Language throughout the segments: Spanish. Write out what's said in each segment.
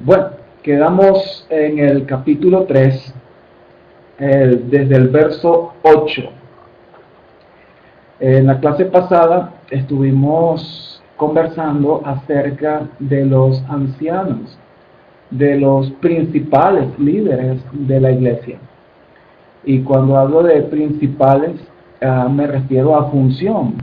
Bueno, quedamos en el capítulo 3, desde el verso 8. En la clase pasada estuvimos conversando acerca de los ancianos, de los principales líderes de la iglesia. Y cuando hablo de principales, me refiero a función.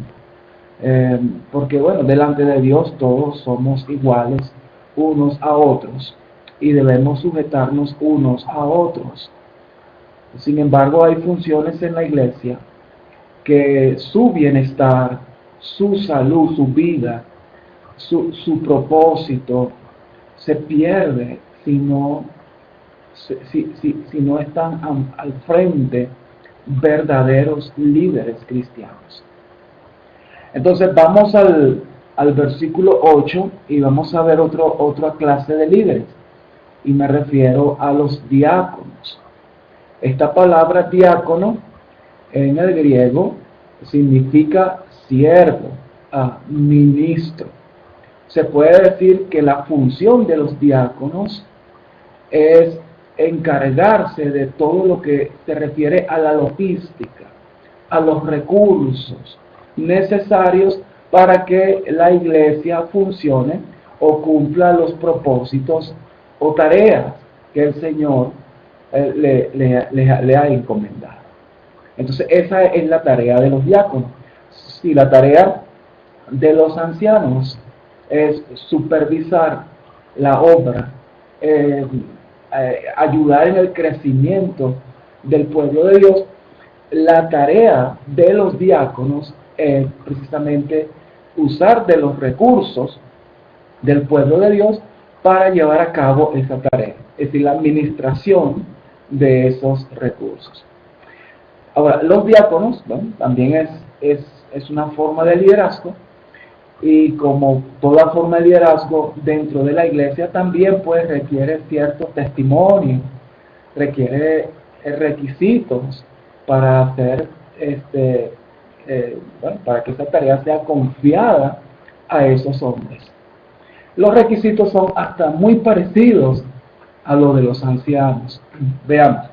Porque bueno, delante de Dios todos somos iguales unos a otros y debemos sujetarnos unos a otros. Sin embargo, hay funciones en la iglesia que su bienestar, su salud, su vida, su propósito se pierde si no están al frente verdaderos líderes cristianos. Entonces vamos al versículo 8 y vamos a ver otra clase de líderes. Y me refiero a los diáconos. Esta palabra diácono en el griego significa siervo, ministro. Se puede decir que la función de los diáconos es encargarse de todo lo que se refiere a la logística, a los recursos necesarios para que la iglesia funcione o cumpla los propósitos o tareas que el Señor le ha encomendado. Entonces esa es la tarea de los diáconos. Si la tarea de los ancianos es supervisar la obra, ayudar en el crecimiento del pueblo de Dios, la tarea de los diáconos es precisamente usar de los recursos del pueblo de Dios para llevar a cabo esa tarea, es decir, la administración de esos recursos. Ahora, los diáconos, bueno, también es una forma de liderazgo, y como toda forma de liderazgo dentro de la iglesia también pues requiere cierto testimonio, requiere requisitos para hacer para que esa tarea sea confiada a esos hombres. Los requisitos son hasta muy parecidos a los de los ancianos. Veamos.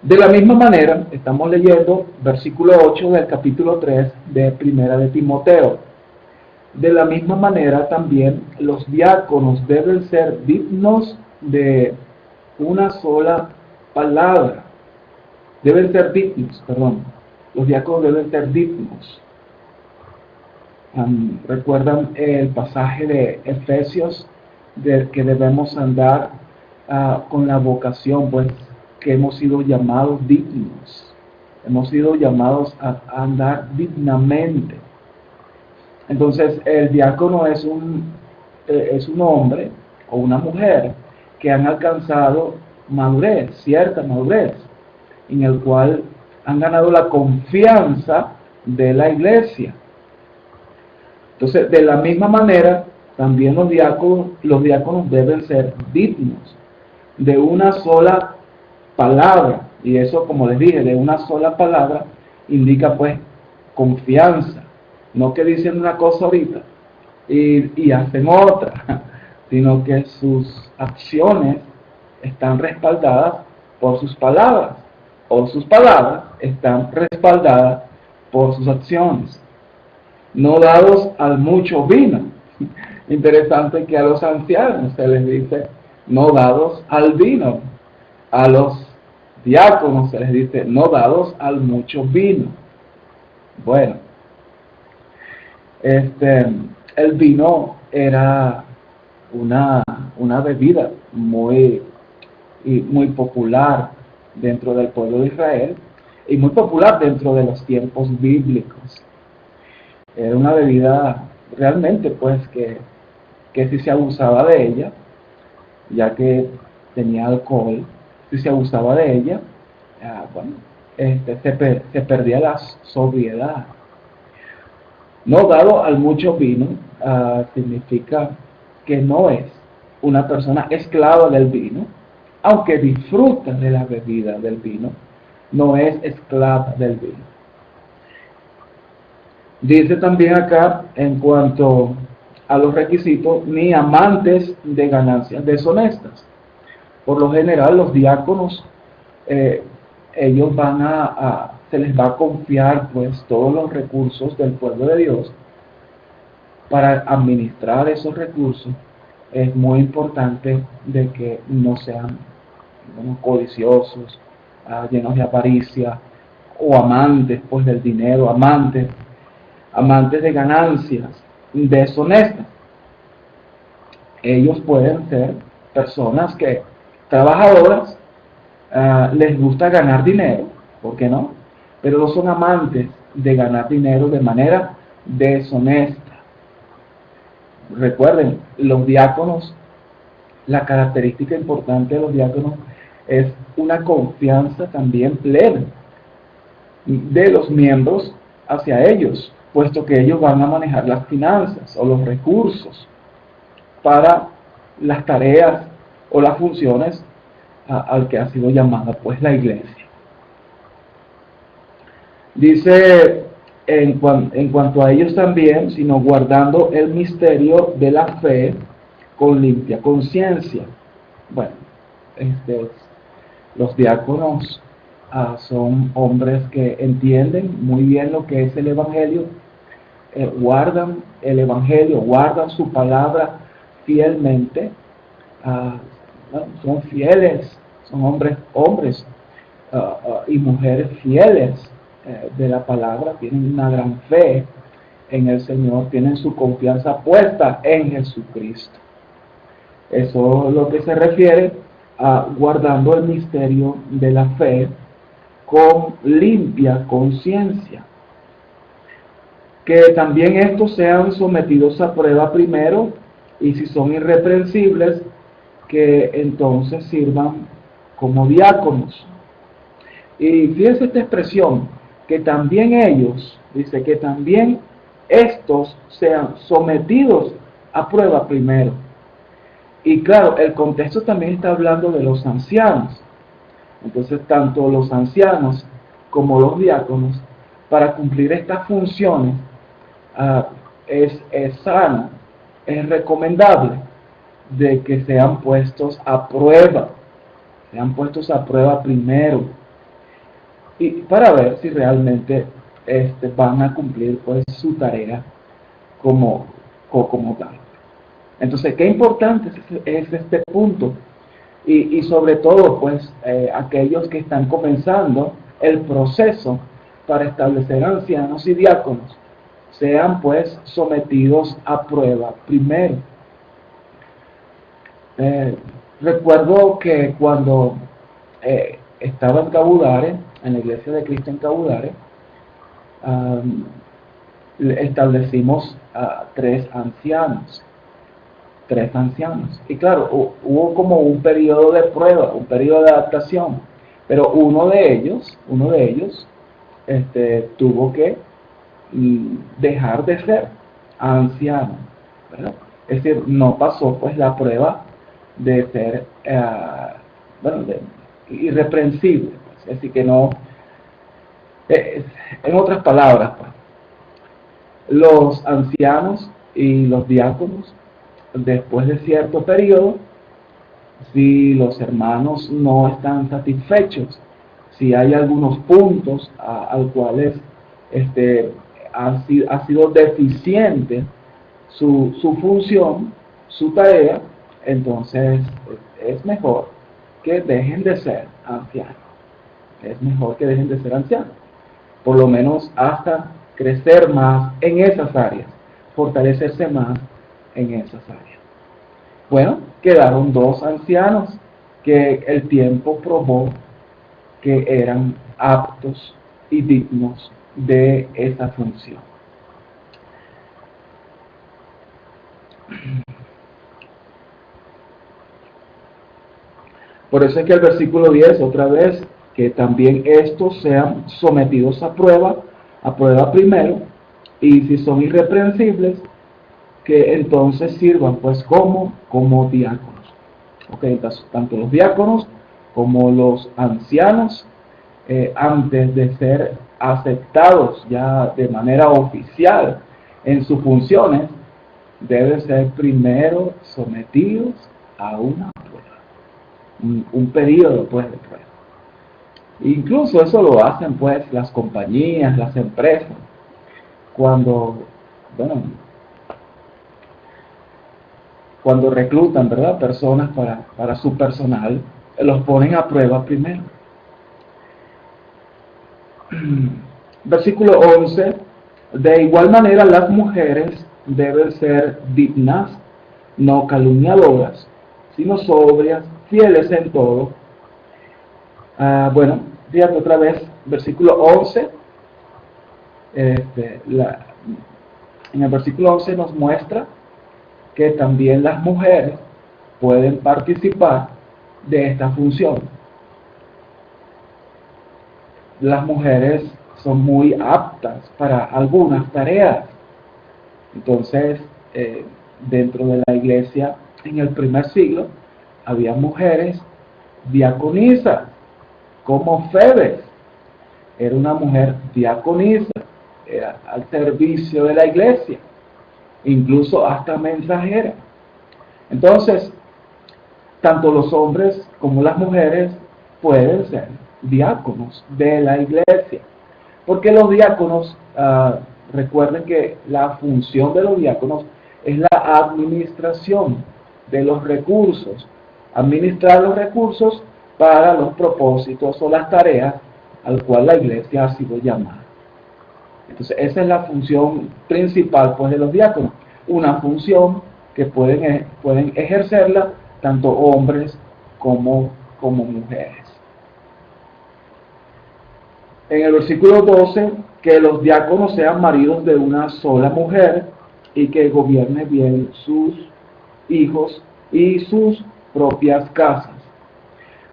De la misma manera, estamos leyendo versículo 8 del capítulo 3 de Primera de Timoteo. De la misma manera también los diáconos deben ser dignos de una sola palabra. Los diáconos deben ser dignos. ¿Recuerdan el pasaje de Efesios de que debemos andar con la vocación, pues, que hemos sido llamados dignos? Hemos sido llamados a andar dignamente. Entonces, el diácono es un hombre o una mujer que han alcanzado madurez, cierta madurez, en el cual han ganado la confianza de la iglesia. Entonces, de la misma manera, también los diáconos deben ser dignos de una sola palabra. Y eso, como les dije, de una sola palabra indica pues confianza. No que dicen una cosa ahorita y hacen otra, sino que sus acciones están respaldadas por sus palabras, o sus palabras están respaldadas por sus acciones. No dados al mucho vino. Interesante que a los ancianos se les dice no dados al vino. A los diáconos se les dice no dados al mucho vino. Bueno, el vino era una bebida muy popular dentro del pueblo de Israel y muy popular dentro de los tiempos bíblicos. Era una bebida realmente pues que si se abusaba de ella, ya que tenía alcohol, si se abusaba de ella, se perdía la sobriedad. No dado al mucho vino significa que no es una persona esclava del vino, aunque disfruta de la bebida del vino, no es esclava del vino. Dice también acá, en cuanto a los requisitos ni amantes de ganancias deshonestas. Por lo general, los diáconos, ellos se les va a confiar pues todos los recursos del pueblo de Dios. Para administrar esos recursos es muy importante de que no sean codiciosos, llenos de avaricia, o amantes pues del dinero, amantes de ganancias deshonestas. Ellos pueden ser personas trabajadoras, les gusta ganar dinero, ¿por qué no? Pero no son amantes de ganar dinero de manera deshonesta. Recuerden, los diáconos, la característica importante de los diáconos es una confianza también plena de los miembros hacia ellos, puesto que ellos van a manejar las finanzas o los recursos para las tareas o las funciones al que ha sido llamada pues la iglesia. Dice en cuanto a ellos también, sino guardando el misterio de la fe con limpia conciencia. Bueno, los diáconos son hombres que entienden muy bien lo que es el Evangelio, guardan el Evangelio, guardan su palabra fielmente, son fieles, son hombres y mujeres fieles de la palabra, tienen una gran fe en el Señor, tienen su confianza puesta en Jesucristo. Eso es lo que se refiere a guardando el misterio de la fe con limpia conciencia. Que también estos sean sometidos a prueba primero, y si son irreprensibles, que entonces sirvan como diáconos. Y fíjense esta expresión, que también ellos, dice que también estos sean sometidos a prueba primero. Y claro, el contexto también está hablando de los ancianos. Entonces, tanto los ancianos como los diáconos, para cumplir estas funciones, es sano, es recomendable de que sean puestos a prueba primero, y para ver si realmente van a cumplir pues su tarea como tal. Entonces, qué importante es este punto, y sobre todo pues aquellos que están comenzando el proceso para establecer ancianos y diáconos, sean pues sometidos a prueba primero. Recuerdo que cuando estaba en Cabudare, en la Iglesia de Cristo en Cabudare, establecimos tres ancianos. Y claro, hubo como un periodo de prueba, un periodo de adaptación, pero uno de ellos tuvo que dejar de ser anciano, ¿verdad? Es decir, no pasó pues la prueba de ser irreprensible, pues. Es decir, que no, en otras palabras, pues, los ancianos y los diáconos, después de cierto periodo, si los hermanos no están satisfechos, si hay algunos puntos al cuales ha sido deficiente su función, su tarea, entonces es mejor que dejen de ser ancianos. Es mejor que dejen de ser ancianos, por lo menos hasta crecer más en esas áreas, fortalecerse más en esas áreas. Bueno, quedaron dos ancianos que el tiempo probó que eran aptos y dignos de esa función. Por eso es que el versículo 10, otra vez, que también estos sean sometidos a prueba primero, y si son irreprensibles, que entonces sirvan pues como diáconos. Okay, tanto los diáconos como los ancianos, antes de ser aceptados ya de manera oficial en sus funciones, deben ser primero sometidos a una prueba, un periodo pues de prueba. Incluso eso lo hacen pues las compañías, las empresas, cuando, bueno, cuando reclutan, ¿verdad?, personas para su personal, los ponen a prueba primero. Versículo 11. De igual manera las mujeres deben ser dignas, no calumniadoras, sino sobrias, fieles en todo. Bueno, fíjate otra vez, versículo 11. En el versículo 11 nos muestra que también las mujeres pueden participar de esta función. Las mujeres son muy aptas para algunas tareas. Entonces, dentro de la iglesia, en el primer siglo, había mujeres diaconisas, como Febes. Era una mujer diaconisa, era al servicio de la iglesia, incluso hasta mensajera. Entonces, tanto los hombres como las mujeres pueden ser diáconos de la iglesia, porque los diáconos, recuerden que la función de los diáconos es la administración de los recursos, administrar los recursos para los propósitos o las tareas al cual la iglesia ha sido llamada. Entonces esa es la función principal pues de los diáconos, una función que pueden ejercerla tanto hombres como mujeres. En el versículo 12, que los diáconos sean maridos de una sola mujer y que gobierne bien sus hijos y sus propias casas.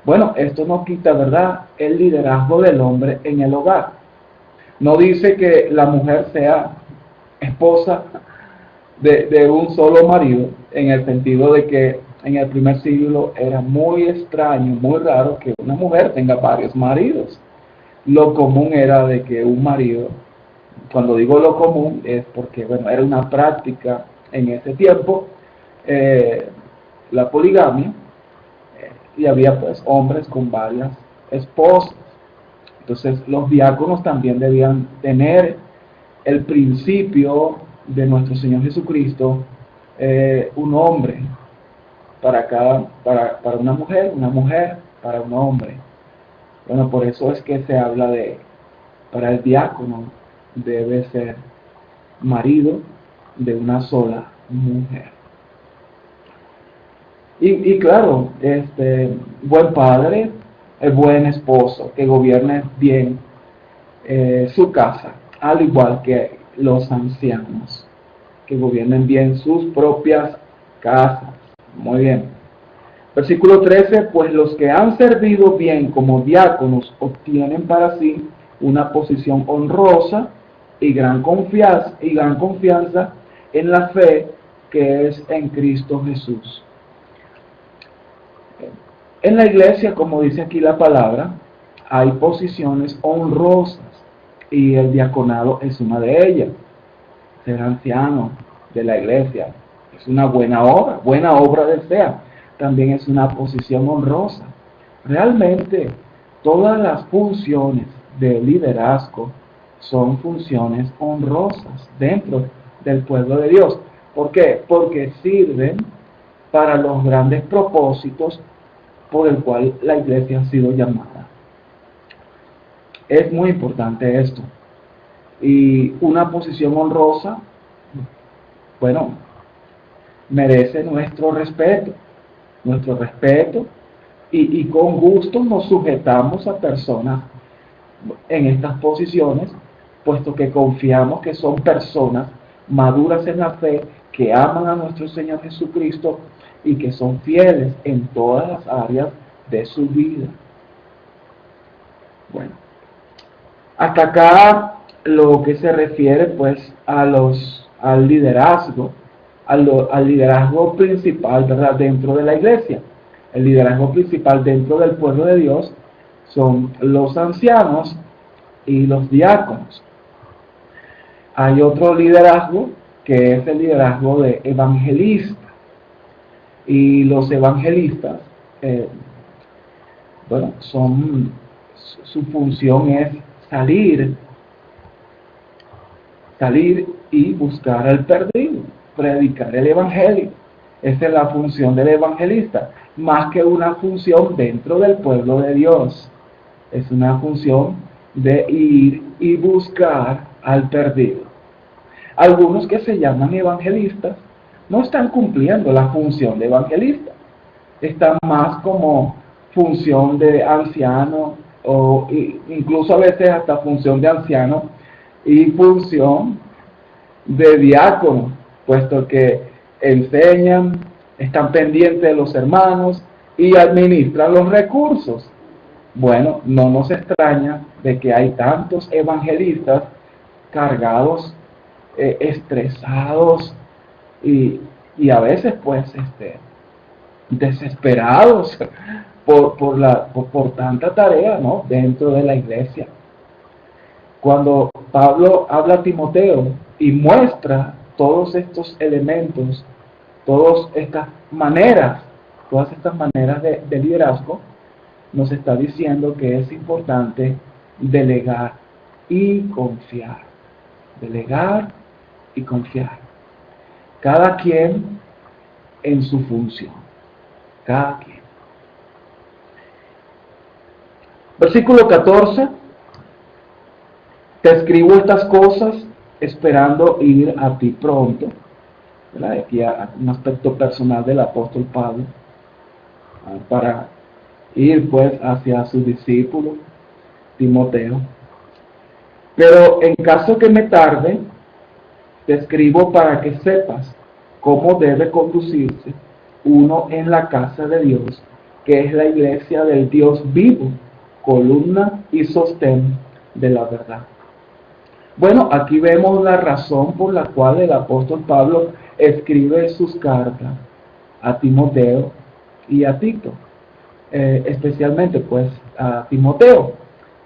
Bueno, esto no quita, ¿verdad?, el liderazgo del hombre en el hogar. No dice que la mujer sea esposa de un solo marido, en el sentido de que en el primer siglo era muy extraño, muy raro que una mujer tenga varios maridos. Lo común era de que un marido, cuando digo lo común es porque, bueno, era una práctica en ese tiempo, la poligamia, y había pues hombres con varias esposas. Entonces los diáconos también debían tener el principio de nuestro Señor Jesucristo, un hombre para una mujer para un hombre. Bueno, por eso es que se habla para el diácono debe ser marido de una sola mujer. Y claro, buen padre, buen esposo, que gobierne bien su casa, al igual que los ancianos, que gobiernen bien sus propias casas. Muy bien. Versículo 13, pues los que han servido bien como diáconos obtienen para sí una posición honrosa y gran confianza en la fe que es en Cristo Jesús. En la iglesia, como dice aquí la palabra, hay posiciones honrosas y el diaconado es una de ellas. Ser anciano de la iglesia es una buena obra desea. También es una posición honrosa. Realmente, todas las funciones de liderazgo son funciones honrosas dentro del pueblo de Dios. ¿Por qué? Porque sirven para los grandes propósitos por el cual la iglesia ha sido llamada. Es muy importante esto. Y una posición honrosa, bueno, merece nuestro respeto y con gusto nos sujetamos a personas en estas posiciones, puesto que confiamos que son personas maduras en la fe, que aman a nuestro Señor Jesucristo y que son fieles en todas las áreas de su vida. Bueno, hasta acá lo que se refiere pues al liderazgo, al liderazgo principal, ¿verdad?, dentro de la iglesia. El liderazgo principal dentro del pueblo de Dios son los ancianos y los diáconos. Hay otro liderazgo que es el liderazgo de evangelista. Y los evangelistas, bueno, su función es salir y buscar al perdido, predicar el evangelio. Esa es la función del evangelista, más que una función dentro del pueblo de Dios. Es una función de ir y buscar al perdido. Algunos que se llaman evangelistas no están cumpliendo la función de evangelista. Están más como función de anciano, o incluso a veces hasta función de anciano y función de diácono, puesto que enseñan, están pendientes de los hermanos y administran los recursos. Bueno, no nos extraña de que hay tantos evangelistas cargados, estresados y a veces pues desesperados por tanta tarea, ¿no?, dentro de la iglesia. Cuando Pablo habla a Timoteo y muestra todos estos elementos, todas estas maneras de liderazgo, nos está diciendo que es importante delegar y confiar. Delegar y confiar. Cada quien en su función. Cada quien. Versículo 14. Te escribo estas cosas esperando ir a ti pronto. ¿Verdad? Aquí a un aspecto personal del apóstol Pablo, para ir pues hacia su discípulo Timoteo. Pero en caso que me tarde, te escribo para que sepas cómo debe conducirse uno en la casa de Dios, que es la iglesia del Dios vivo, columna y sostén de la verdad. Bueno, aquí vemos la razón por la cual el apóstol Pablo escribe sus cartas a Timoteo y a Tito, especialmente pues a Timoteo,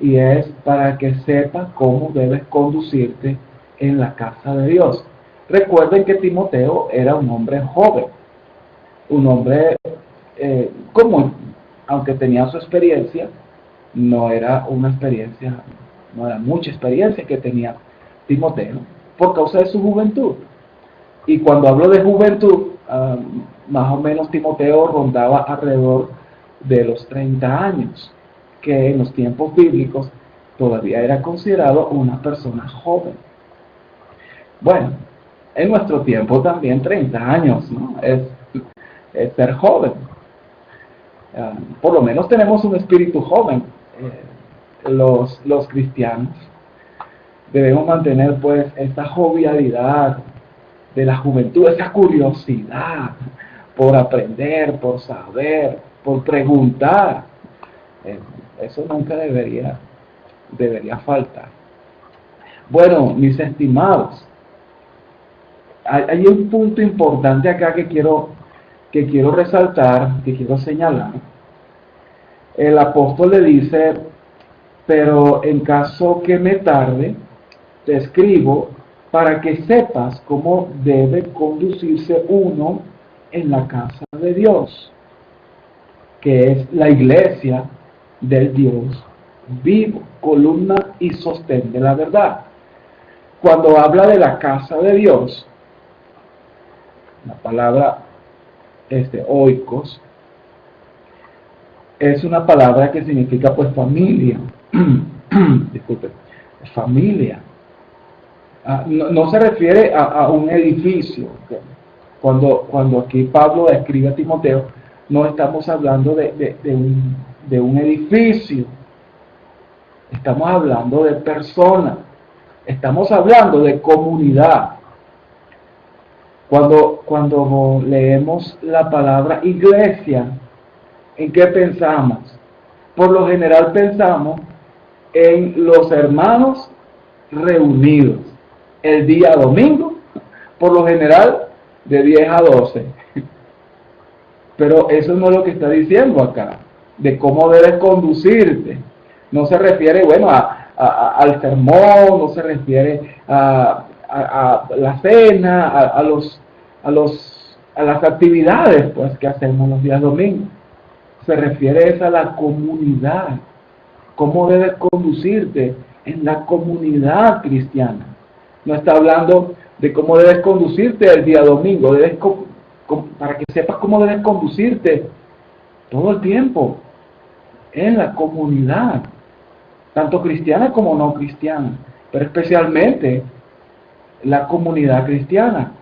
y es para que sepas cómo debes conducirte en la casa de Dios. Recuerden que Timoteo era un hombre joven, un hombre común, aunque tenía su experiencia, no era mucha experiencia que tenía Timoteo por causa de su juventud. Y cuando hablo de juventud, más o menos Timoteo rondaba alrededor de los 30 años, que en los tiempos bíblicos todavía era considerado una persona joven. Bueno, en nuestro tiempo también 30 años, ¿no?, es ser joven. Por lo menos tenemos un espíritu joven. Los cristianos debemos mantener pues esta jovialidad de la juventud, esa curiosidad por aprender, por saber, por preguntar. Eso nunca debería faltar. Bueno, mis estimados, hay un punto importante acá que quiero resaltar, que quiero señalar. El apóstol le dice: pero en caso que me tarde, te escribo para que sepas cómo debe conducirse uno en la casa de Dios, que es la iglesia del Dios vivo, columna y sostén de la verdad. Cuando habla de la casa de Dios, la palabra oikos es una palabra que significa pues familia. Disculpe, familia. No se refiere a un edificio. ¿Okay? Cuando aquí Pablo escribe a Timoteo, no estamos hablando de un edificio. Estamos hablando de personas. Estamos hablando de comunidad. Cuando leemos la palabra iglesia, ¿en qué pensamos? Por lo general pensamos en los hermanos reunidos el día domingo, por lo general de 10 a 12. Pero eso no es lo que está diciendo acá, de cómo debes conducirte. No se refiere, bueno, al sermón, no se refiere a a la cena, a las actividades pues, que hacemos los días domingos. Se refiere a la comunidad, cómo debes conducirte en la comunidad cristiana. No está hablando de cómo debes conducirte el día domingo, para que sepas cómo debes conducirte todo el tiempo en la comunidad, tanto cristiana como no cristiana, pero especialmente la comunidad cristiana.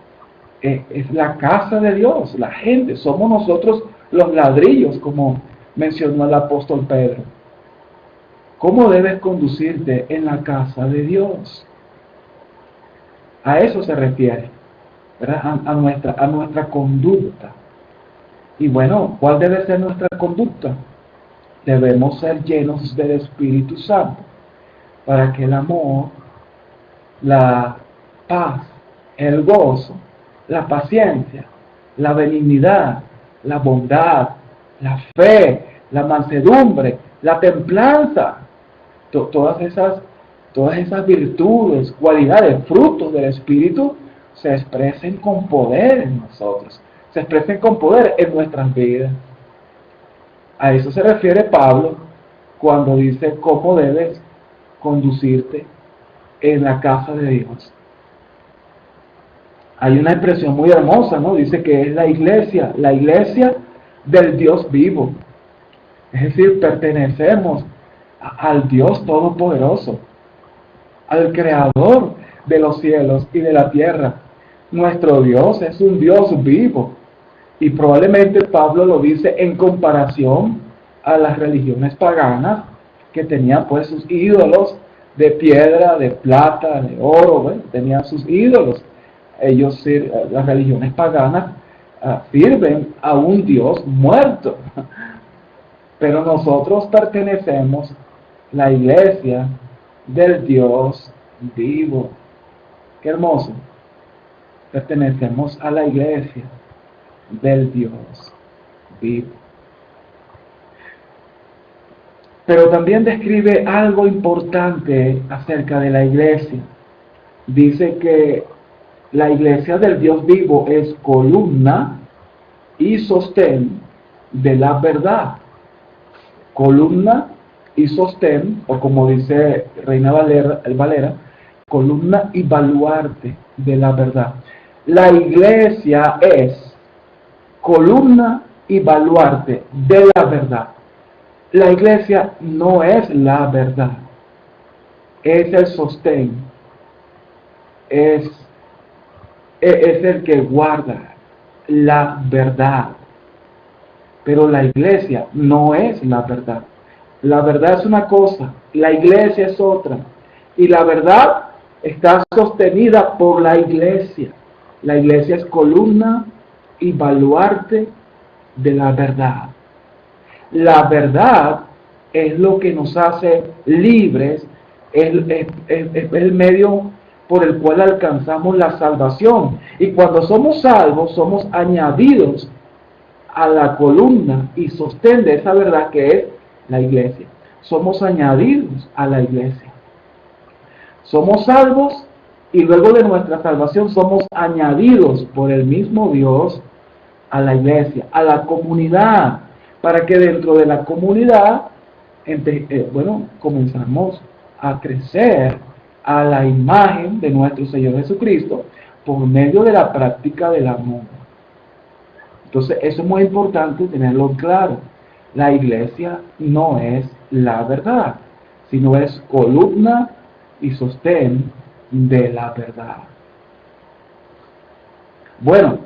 Es la casa de Dios, la gente, somos nosotros los ladrillos, como mencionó el apóstol Pedro. ¿Cómo debes conducirte en la casa de Dios? A eso se refiere, ¿verdad? A nuestra conducta. Y bueno, ¿cuál debe ser nuestra conducta? Debemos ser llenos del Espíritu Santo para que el amor, la paz, el gozo, la paciencia, la benignidad, la bondad, la fe, la mansedumbre, la templanza, todas esas virtudes, cualidades, frutos del Espíritu, se expresen con poder en nosotros, se expresen con poder en nuestras vidas. A eso se refiere Pablo cuando dice cómo debes conducirte en la casa de Dios. Hay una expresión muy hermosa, ¿no? Dice que es la iglesia del Dios vivo. Es decir, pertenecemos al Dios Todopoderoso, al Creador de los cielos y de la tierra. Nuestro Dios es un Dios vivo. Y probablemente Pablo lo dice en comparación a las religiones paganas que tenían pues sus ídolos de piedra, de plata, de oro, bueno, tenían sus ídolos. Ellos, las religiones paganas, sirven a un Dios muerto. Pero nosotros pertenecemos a la iglesia del Dios vivo. Qué hermoso. Pertenecemos a la iglesia del Dios vivo. Pero también describe algo importante acerca de la iglesia. Dice que la iglesia del Dios vivo es columna y sostén de la verdad. Columna y sostén, o como dice Reina Valera, columna y baluarte de la verdad. La iglesia es columna y baluarte de la verdad. La iglesia no es la verdad, es el sostén, es el que guarda la verdad. Pero la iglesia no es la verdad. La verdad es una cosa, la iglesia es otra. Y la verdad está sostenida por la iglesia. La iglesia es columna y baluarte de la verdad. La verdad es lo que nos hace libres, es el medio por el cual alcanzamos la salvación. Y cuando somos salvos, somos añadidos a la columna y sostén de esa verdad que es la iglesia. Somos añadidos a la iglesia. Somos salvos y luego de nuestra salvación somos añadidos por el mismo Dios a la iglesia, a la comunidad, para que dentro de la comunidad, comenzamos a crecer a la imagen de nuestro Señor Jesucristo por medio de la práctica del amor. Entonces, eso es muy importante tenerlo claro. La iglesia no es la verdad, sino es columna y sostén de la verdad. Bueno,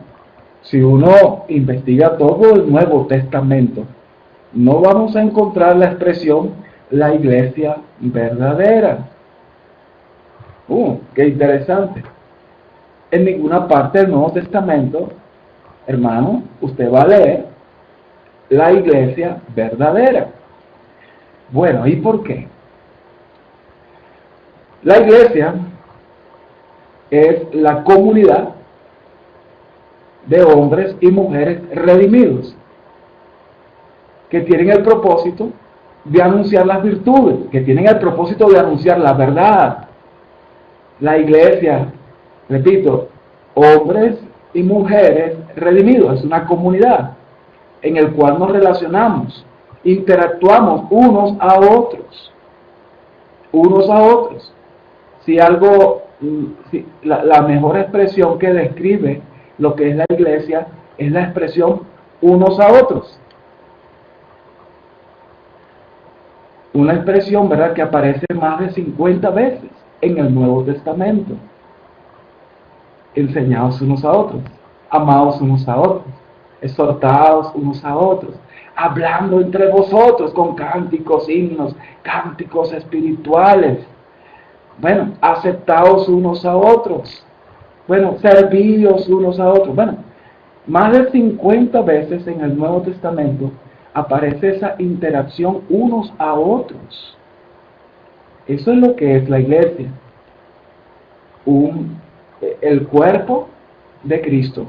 si uno investiga todo el Nuevo Testamento, no vamos a encontrar la expresión la iglesia verdadera. Qué interesante. En ninguna parte del Nuevo Testamento, hermano, usted va a leer la iglesia verdadera. Bueno, ¿y por qué? La iglesia es la comunidad de hombres y mujeres redimidos que tienen el propósito de anunciar las virtudes, que tienen el propósito de anunciar la verdad. La iglesia Repito, hombres y mujeres redimidos, es una comunidad en el cual nos relacionamos, interactuamos unos a otros. Si algo, si la mejor expresión que describe lo que es la iglesia es la expresión unos a otros. Una expresión, ¿verdad?, que aparece más de 50 veces en el Nuevo Testamento. Enseñados unos a otros, amados unos a otros, exhortados unos a otros, hablando entre vosotros con cánticos, himnos, cánticos espirituales. Bueno, aceptados unos a otros. Bueno, servidos unos a otros. Bueno, más de 50 veces en el Nuevo Testamento aparece esa interacción unos a otros. Eso es lo que es la iglesia. El cuerpo de Cristo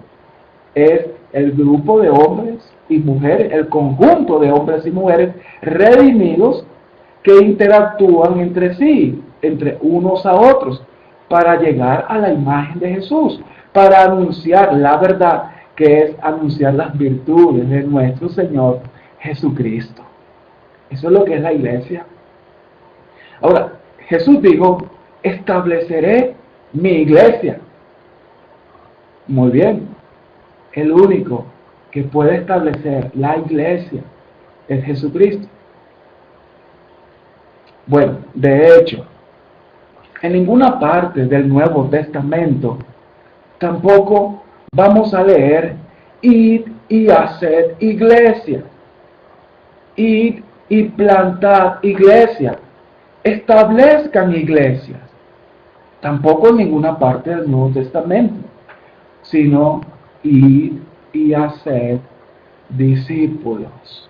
es el grupo de hombres y mujeres, el conjunto de hombres y mujeres redimidos que interactúan entre sí, entre unos a otros, para llegar a la imagen de Jesús, para anunciar la verdad, que es anunciar las virtudes de nuestro Señor Jesucristo. Eso es lo que es la iglesia. Ahora, Jesús dijo, estableceré mi iglesia. Muy bien, el único que puede establecer la iglesia es Jesucristo. Bueno, de hecho, en ninguna parte del Nuevo Testamento tampoco vamos a leer id y haced iglesia, id y plantad iglesia, establezcan iglesias. Tampoco en ninguna parte del Nuevo Testamento, sino id y haced discípulos.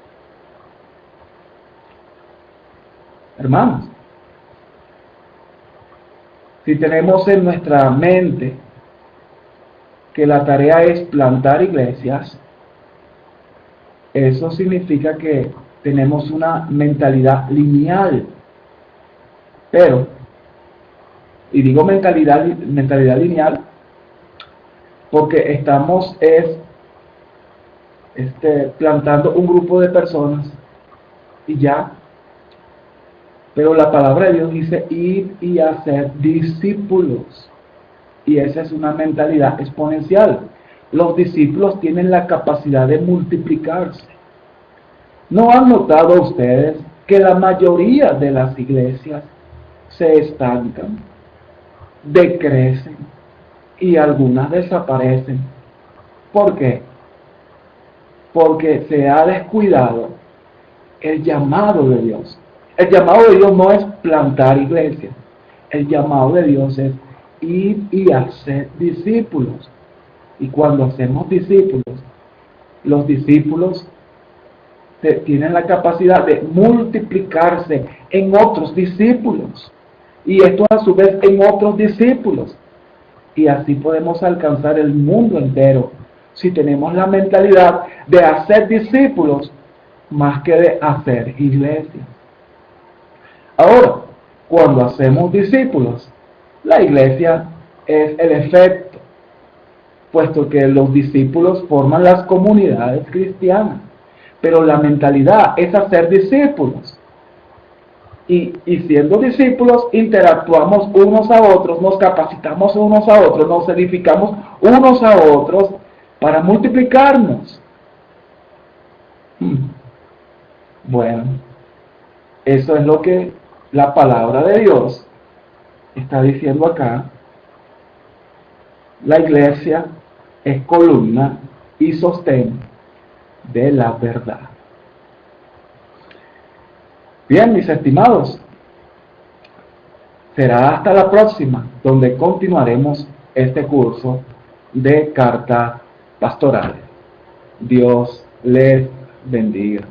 Hermanos, si tenemos en nuestra mente que la tarea es plantar iglesias, eso significa que tenemos una mentalidad lineal. Pero, y digo mentalidad lineal, porque estamos plantando un grupo de personas y ya. Pero la palabra de Dios dice ir y hacer discípulos. Y esa es una mentalidad exponencial. Los discípulos tienen la capacidad de multiplicarse. ¿No han notado ustedes que la mayoría de las iglesias se estancan, decrecen y algunas desaparecen? ¿Por qué? Porque se ha descuidado el llamado de Dios. El llamado de Dios no es plantar iglesias. El llamado de Dios es ir y hacer discípulos. Y cuando hacemos discípulos, los discípulos tienen la capacidad de multiplicarse en otros discípulos. Y esto a su vez en otros discípulos. Y así podemos alcanzar el mundo entero si tenemos la mentalidad de hacer discípulos más que de hacer iglesias. Ahora, cuando hacemos discípulos, la iglesia es el efecto, puesto que los discípulos forman las comunidades cristianas, pero la mentalidad es hacer discípulos. Y siendo discípulos, interactuamos unos a otros, nos capacitamos unos a otros, nos edificamos unos a otros para multiplicarnos. Bueno, eso es lo que la palabra de Dios está diciendo acá. La iglesia es columna y sostén de la verdad. Bien, mis estimados, será hasta la próxima, donde continuaremos este curso de cartas pastorales. Dios les bendiga.